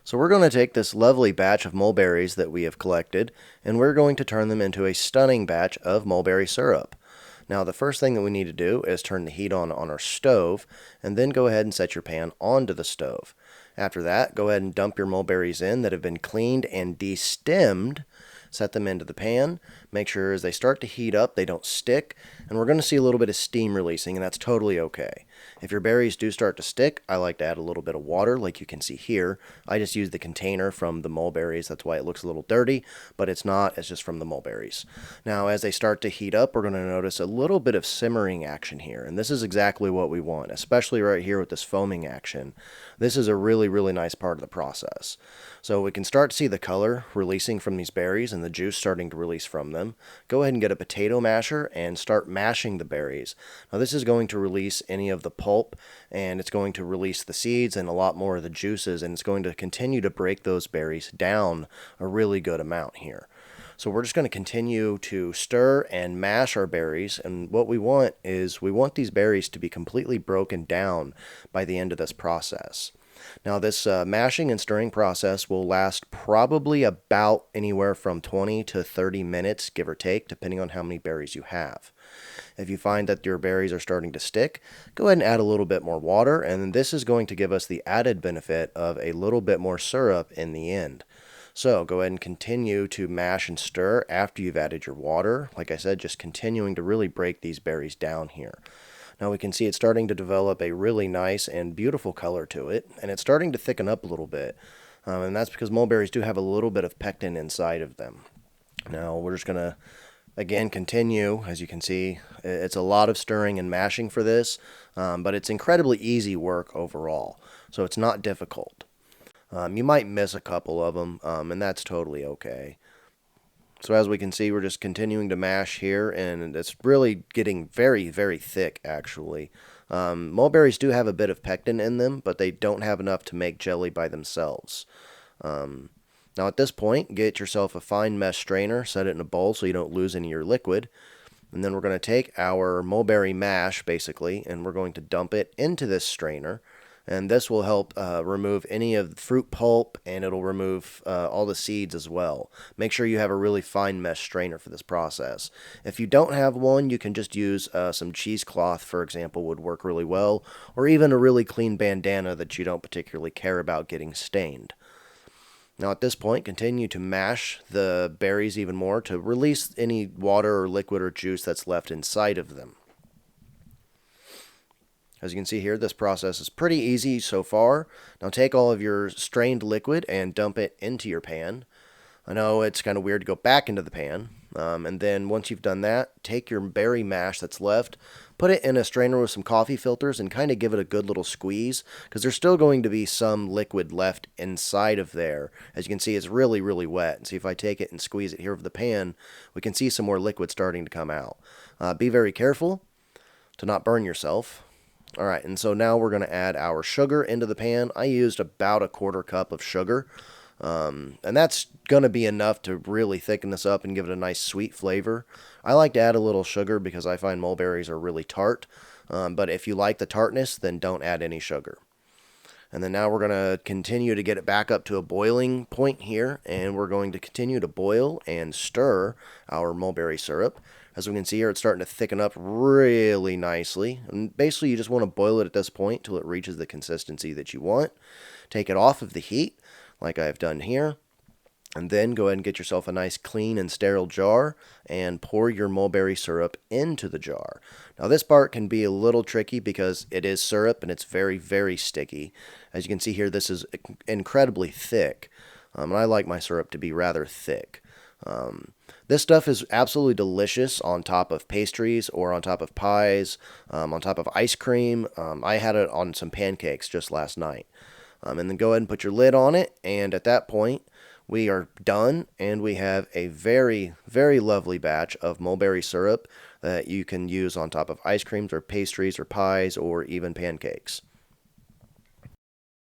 So we're going to take this lovely batch of mulberries that we have collected, and we're going to turn them into a stunning batch of mulberry syrup. Now the first thing that we need to do is turn the heat on our stove, and then go ahead and set your pan onto the stove. After that, go ahead and dump your mulberries in that have been cleaned and destemmed. Set them into the pan. Make sure as they start to heat up, they don't stick, and we're going to see a little bit of steam releasing, and that's totally okay. If your berries do start to stick, I like to add a little bit of water, like you can see here. I just use the container from the mulberries. That's why it looks a little dirty, but it's not. It's just from the mulberries. Now, as they start to heat up, we're going to notice a little bit of simmering action here, and this is exactly what we want, especially right here with this foaming action. This is a really, really nice part of the process. So we can start to see the color releasing from these berries and the juice starting to release from them. Go ahead and get a potato masher and start mashing the berries. Now this is going to release any of the pulp, and it's going to release the seeds and a lot more of the juices, and it's going to continue to break those berries down a really good amount here. So we're just going to continue to stir and mash our berries, and what we want is we want these berries to be completely broken down by the end of this process. Now this mashing and stirring process will last probably about anywhere from 20 to 30 minutes, give or take, depending on how many berries you have. If you find that your berries are starting to stick, go ahead and add a little bit more water, and this is going to give us the added benefit of a little bit more syrup in the end. So go ahead and continue to mash and stir after you've added your water. Like I said, just continuing to really break these berries down here. Now we can see it's starting to develop a really nice and beautiful color to it, and it's starting to thicken up a little bit. And that's because mulberries do have a little bit of pectin inside of them. Now we're just going to, again, continue. As you can see, it's a lot of stirring and mashing for this, but it's incredibly easy work overall, so it's not difficult. You might miss a couple of them, and that's totally okay. So as we can see, we're just continuing to mash here, and it's really getting very, very thick, actually. Mulberries do have a bit of pectin in them, but they don't have enough to make jelly by themselves. Now at this point, get yourself a fine mesh strainer, set it in a bowl so you don't lose any of your liquid. And then we're going to take our mulberry mash, basically, and we're going to dump it into this strainer. And this will help remove any of the fruit pulp, and it'll remove all the seeds as well. Make sure you have a really fine mesh strainer for this process. If you don't have one, you can just use some cheesecloth, for example, would work really well, or even a really clean bandana that you don't particularly care about getting stained. Now at this point, continue to mash the berries even more to release any water or liquid or juice that's left inside of them. As you can see here, this process is pretty easy so far. Now take all of your strained liquid and dump it into your pan. I know it's kind of weird to go back into the pan. And then once you've done that, take your berry mash that's left, put it in a strainer with some coffee filters, and kind of give it a good little squeeze, because there's still going to be some liquid left inside of there. As you can see, it's really, really wet. And see, if I take it and squeeze it here over the pan, we can see some more liquid starting to come out. Be very careful to not burn yourself. Alright, and so now we're going to add our sugar into the pan. I used about a quarter cup of sugar, and that's going to be enough to really thicken this up and give it a nice sweet flavor. I like to add a little sugar because I find mulberries are really tart, but if you like the tartness, then don't add any sugar. And then now we're going to continue to get it back up to a boiling point here, and we're going to continue to boil and stir our mulberry syrup. As we can see here, it's starting to thicken up really nicely. And basically, you just want to boil it at this point till it reaches the consistency that you want. Take it off of the heat, like I've done here. And then go ahead and get yourself a nice clean and sterile jar and pour your mulberry syrup into the jar. Now this part can be a little tricky because it is syrup and it's very, very sticky. As you can see here, this is incredibly thick. And I like my syrup to be rather thick. This stuff is absolutely delicious on top of pastries or on top of pies, on top of ice cream. I had it on some pancakes just last night. And then go ahead and put your lid on it, and at that point, we are done, and we have a very, very lovely batch of mulberry syrup that you can use on top of ice creams or pastries or pies or even pancakes.